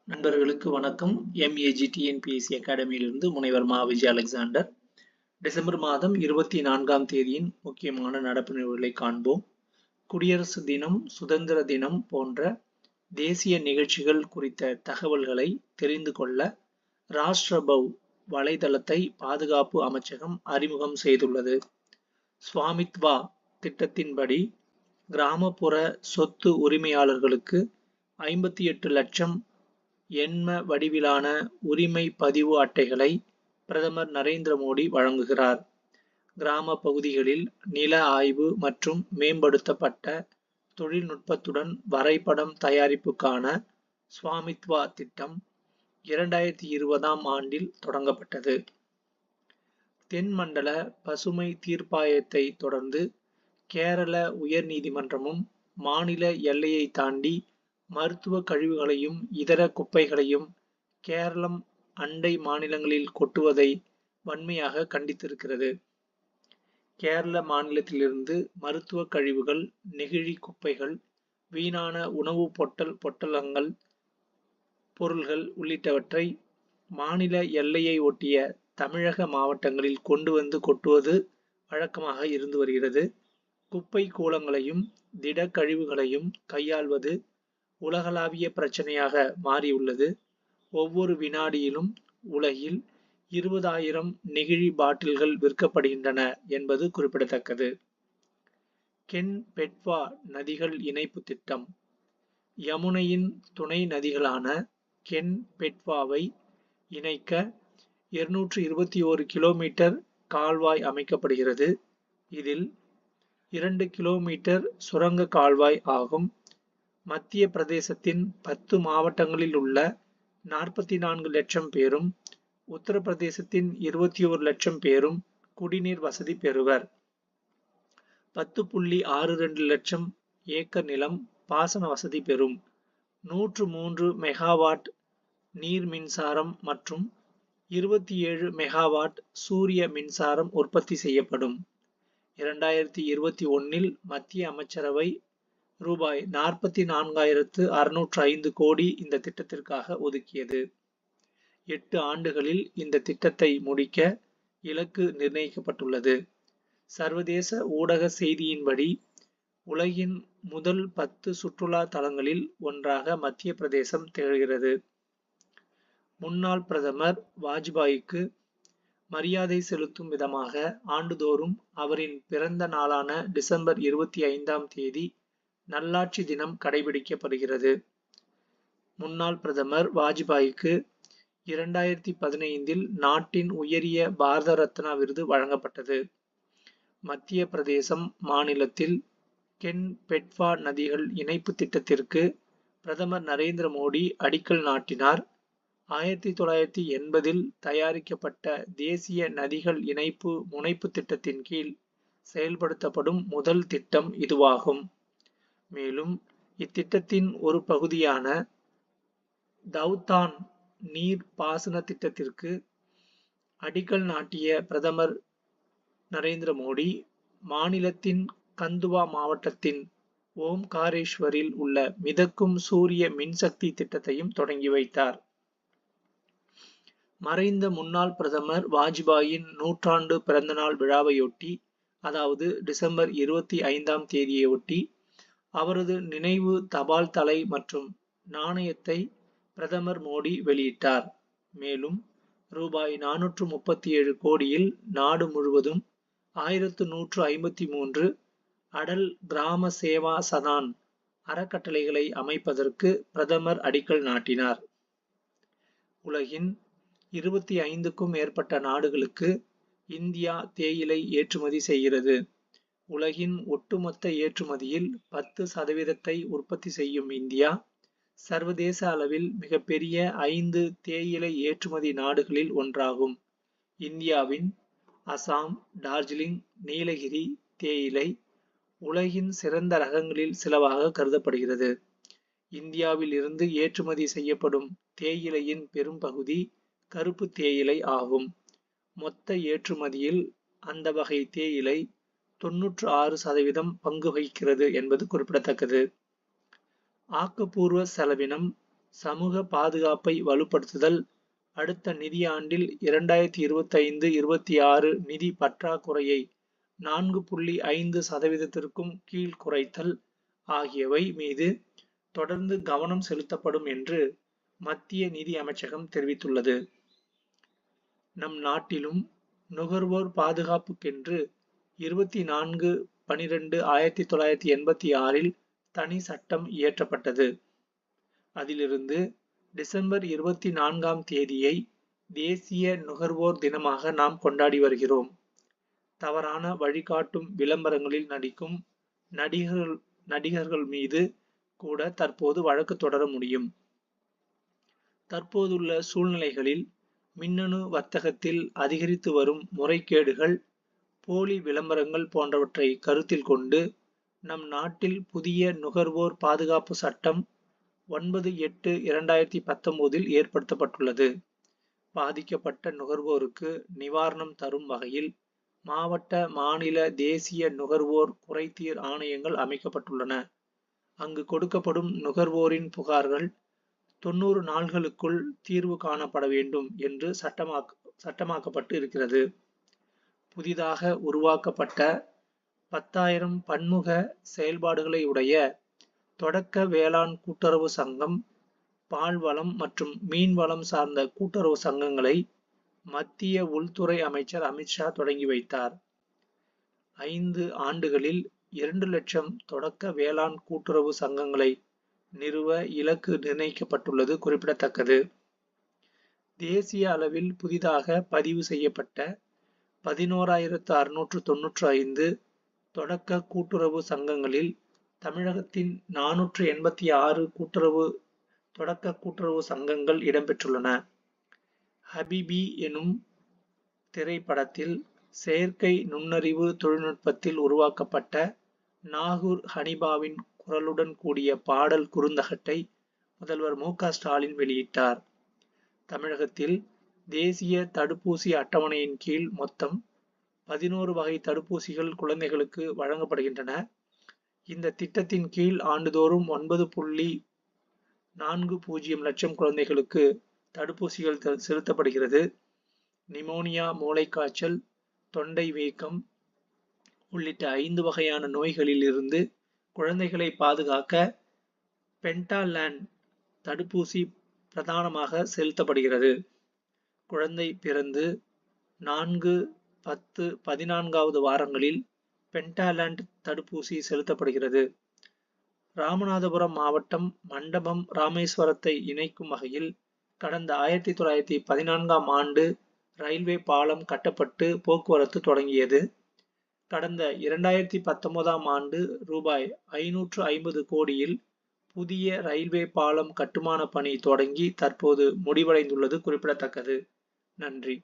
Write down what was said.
நண்பர்களுக்கு வணக்கம். MEAG-TNPSC அகாடமியிலிருந்து முனைவர் மா. விஜய் அலெக்சாண்டர். டிசம்பர் மாதம் 24ஆம் தேதியின் முக்கியமான நடப்பு நிகழ்வுகளை காண்போம். குடியரசு தினம், சுதந்திர தினம் போன்ற தேசிய நிகழ்ச்சிகள் குறித்த தகவல்களை தெரிந்து கொள்ள ராஷ்டிரபவ் வலைதளத்தை பாதுகாப்பு அமைச்சகம் அறிமுகம் செய்துள்ளது. ஸ்வாமித்வா திட்டத்தின்படி கிராமப்புற சொத்து உரிமையாளர்களுக்கு 58 லட்சம் எண்ம வடிவிலான உரிமை பதிவு அட்டைகளை பிரதமர் நரேந்திர மோடி வழங்குகிறார். கிராம பகுதிகளில் நில ஆய்வு மற்றும் மேம்படுத்தப்பட்ட தொழில்நுட்பத்துடன் வரைபடம் தயாரிப்புக்கான ஸ்வாமித்வா திட்டம் 2020ஆம் ஆண்டில் தொடங்கப்பட்டது. தென்மண்டல பசுமை தீர்ப்பாயத்தை தொடர்ந்து கேரள உயர்நீதிமன்றமும் மாநில எல்லையை தாண்டி மருத்துவ கழிவுகளையும் இதர குப்பைகளையும் கேரளம் அண்டை மாநிலங்களில் கொட்டுவதை வன்மையாக கண்டித்திருக்கிறது. கேரள மாநிலத்திலிருந்து மருத்துவ கழிவுகள், நெகிழி குப்பைகள், வீணான உணவு பொட்டலங்கள், பொருள்கள் உள்ளிட்டவற்றை மாநில எல்லையை ஒட்டிய தமிழக மாவட்டங்களில் கொண்டு வந்து கொட்டுவது வழக்கமாக இருந்து வருகிறது. குப்பை கூளங்களையும் திட கழிவுகளையும் கையாள்வது உலகளாவிய பிரச்சனையாக மாறியுள்ளது. ஒவ்வொரு வினாடியிலும் உலகில் 20,000 நெகிழி பாட்டில்கள் விற்கப்படுகின்றன என்பது குறிப்பிடத்தக்கது. கென்-பெட்வா நதிகள் இணைப்பு திட்டம். யமுனையின் துணை நதிகளான கென்-பெட்வாவை இணைக்க 221 கிலோமீட்டர் கால்வாய் அமைக்கப்படுகிறது. இதில் 2 கிலோமீட்டர் சுரங்க கால்வாய் ஆகும். மத்திய பிரதேசத்தின் 10 மாவட்டங்களில் உள்ள 44 லட்சம் பேரும், உத்தரப்பிரதேசத்தின் 21 லட்சம் பேரும் குடிநீர் வசதி பெறுவர். 10.62 லட்சம் ஏக்கர் நிலம் பாசன வசதி பெறும். 103 மெகாவாட் நீர் மின்சாரம் மற்றும் 27 மெகாவாட் சூரிய மின்சாரம் உற்பத்தி செய்யப்படும். 2021இல் மத்திய அமைச்சரவை ரூபாய் 44,605 கோடி இந்த திட்டத்திற்காக ஒதுக்கியது. 8 ஆண்டுகளில் இந்த திட்டத்தை முடிக்க இலக்கு நிர்ணயிக்கப்பட்டுள்ளது. சர்வதேச ஊடக செய்தியின்படி உலகின் முதல் 10 சுற்றுலா தலங்களில் ஒன்றாக மத்திய பிரதேசம் திகழ்கிறது. முன்னாள் பிரதமர் வாஜ்பாய்க்கு மரியாதை செலுத்தும் விதமாக ஆண்டுதோறும் அவரின் பிறந்த நாளான டிசம்பர் 25ஆம் தேதி நல்லாட்சி தினம் கடைபிடிக்கப்படுகிறது. முன்னாள் பிரதமர் வாஜ்பாய்க்கு 2015இல் நாட்டின் உயரிய பாரத ரத்னா விருது வழங்கப்பட்டது. மத்திய பிரதேசம் மாநிலத்தில் கென்-பெட்வா நதிகள் இணைப்பு திட்டத்திற்கு பிரதமர் நரேந்திர மோடி அடிக்கல் நாட்டினார். 1980இல் தயாரிக்கப்பட்ட தேசிய நதிகள் இணைப்பு முனைப்பு திட்டத்தின் கீழ் செயல்படுத்தப்படும் முதல் திட்டம் இதுவாகும். மேலும் இத்திட்டத்தின் ஒரு பகுதியான தௌதான் நீர் பாசன திட்டத்திற்கு அடிக்கல் நாட்டிய பிரதமர் நரேந்திர மோடி மாநிலத்தின் கந்துவா மாவட்டத்தின் ஓம்காரேஸ்வரில் உள்ள மிதக்கும் சூரிய மின்சக்தி திட்டத்தையும் தொடங்கி வைத்தார். மறைந்த முன்னாள் பிரதமர் வாஜ்பாயின் 100ஆண்டு பிறந்தநாள் விழாவையொட்டி, அதாவது டிசம்பர் 25ஆம் தேதியொட்டி அவரது நினைவு தபால் தலை மற்றும் நாணயத்தை பிரதமர் மோடி வெளியிட்டார். மேலும் ரூபாய் 437 கோடியில் நாடு முழுவதும் 1153 அடல் கிராம சேவா சதான் அறக்கட்டளைகளை அமைப்பதற்கு பிரதமர் அடிக்கல் நாட்டினார். உலகின் 25க்கும் மேற்பட்ட நாடுகளுக்கு இந்தியா தேயிலை ஏற்றுமதி செய்கிறது. உலகின் ஒட்டுமொத்த ஏற்றுமதியில் 10% உற்பத்தி செய்யும் இந்தியா, சர்வதேச அளவில் மிகப்பெரிய 5 தேயிலை ஏற்றுமதி நாடுகளில் ஒன்றாகும். இந்தியாவின் அசாம், டார்ஜிலிங், நீலகிரி தேயிலை உலகின் சிறந்த ரகங்களில் சிலவாக கருதப்படுகிறது. இந்தியாவில் இருந்து ஏற்றுமதி செய்யப்படும் தேயிலையின் பெரும்பகுதி கருப்பு தேயிலை ஆகும். மொத்த ஏற்றுமதியில் அந்த வகை தேயிலை 96% பங்கு வகிக்கிறது என்பது குறிப்பிடத்தக்கது. ஆக்கப்பூர்வ செலவினம் சமூக பாதுகாப்பை வலுப்படுத்துதல். அடுத்த நிதியாண்டில் 2025-26 நிதி பற்றாக்குறையை 4.5% கீழ் குறைத்தல் ஆகியவை மீது தொடர்ந்து கவனம் செலுத்தப்படும் என்று மத்திய நிதி அமைச்சகம் தெரிவித்துள்ளது. நம் நாட்டிலும் நுகர்வோர் பாதுகாப்புக்கென்று 24/12/1986 தனி சட்டம் இயற்றப்பட்டது. அதிலிருந்து டிசம்பர் 24ஆம் தேதியை தேசிய நுகர்வோர் தினமாக நாம் கொண்டாடி வருகிறோம். தவறான வழிகாட்டும் விளம்பரங்களில் நடிக்கும் நடிகர்கள் மீது கூட தற்போது வழக்கு தொடர முடியும். தற்போதுள்ள சூழ்நிலைகளில் மின்னணு வர்த்தகத்தில் அதிகரித்து வரும் முறைகேடுகள், போலி விளம்பரங்கள் போன்றவற்றை கருத்தில் கொண்டு நம் நாட்டில் புதிய நுகர்வோர் பாதுகாப்பு சட்டம் 9/8/2019 ஏற்படுத்தப்பட்டுள்ளது. பாதிக்கப்பட்ட நுகர்வோருக்கு நிவாரணம் தரும் வகையில் மாவட்ட, மாநில, தேசிய நுகர்வோர் குறைதீர் ஆணையங்கள் அமைக்கப்பட்டுள்ளன. அங்கு கொடுக்கப்படும் நுகர்வோரின் புகார்கள் 90 நாள்களுக்குள் தீர்வு காணப்பட வேண்டும் என்று சட்டமாக்கப்பட்டு இருக்கிறது. புதிதாக உருவாக்கப்பட்ட 10,000 பன்முக செயல்பாடுகளை உடைய தொடக்க வேளாண் கூட்டுறவு சங்கம், பால்வளம் மற்றும் மீன்வளம் சார்ந்த கூட்டுறவு சங்கங்களை மத்திய உள்துறை அமைச்சர் அமித்ஷா தொடங்கி வைத்தார். 5 ஆண்டுகளில் 2 லட்சம் தொடக்க வேளாண் கூட்டுறவு சங்கங்களை நிறுவ இலக்கு நிர்ணயிக்கப்பட்டுள்ளது குறிப்பிடத்தக்கது. தேசிய அளவில் புதிதாக பதிவு செய்யப்பட்ட 11,695 தொடக்க கூட்டுறவு சங்கங்களில் தமிழகத்தின் 486 தொடக்க கூட்டுறவு சங்கங்கள் இடம்பெற்றுள்ளன. ஹபிபி எனும் திரைப்படத்தில் செயற்கை நுண்ணறிவு தொழில்நுட்பத்தில் உருவாக்கப்பட்ட நாகூர் ஹனிபாவின் குரலுடன் கூடிய பாடல் குறுந்தகட்டை முதல்வர் மு.க.ஸ்டாலின் வெளியிட்டார். தமிழகத்தில் தேசிய தடுப்பூசி அட்டவணையின் கீழ் மொத்தம் 11 வகை தடுப்பூசிகள் குழந்தைகளுக்கு வழங்கப்படுகின்றன. இந்த திட்டத்தின் கீழ் ஆண்டுதோறும் 9.40 லட்சம் குழந்தைகளுக்கு தடுப்பூசிகள் செலுத்தப்படுகிறது. நிமோனியா, மூளைக்காய்ச்சல், தொண்டை வீக்கம் உள்ளிட்ட 5 வகையான நோய்களில் இருந்து குழந்தைகளை பாதுகாக்க பென்டாலேண்ட் தடுப்பூசி பிரதானமாக செலுத்தப்படுகிறது. குழந்தை பிறந்து 4, 10, 14வது வாரங்களில் பென்டாலேண்ட் தடுப்பூசி செலுத்தப்படுகிறது. ராமநாதபுரம் மாவட்டம் மண்டபம், ராமேஸ்வரத்தை இணைக்கும் வகையில் கடந்த 1914ஆம் ஆண்டு ரயில்வே பாலம் கட்டப்பட்டு போக்குவரத்து தொடங்கியது. கடந்த 2019ஆம் ஆண்டு ரூபாய் 550 கோடியில் புதிய ரயில்வே பாலம் கட்டுமான பணி தொடங்கி தற்போது முடிவடைந்துள்ளது குறிப்பிடத்தக்கது. நன்றி.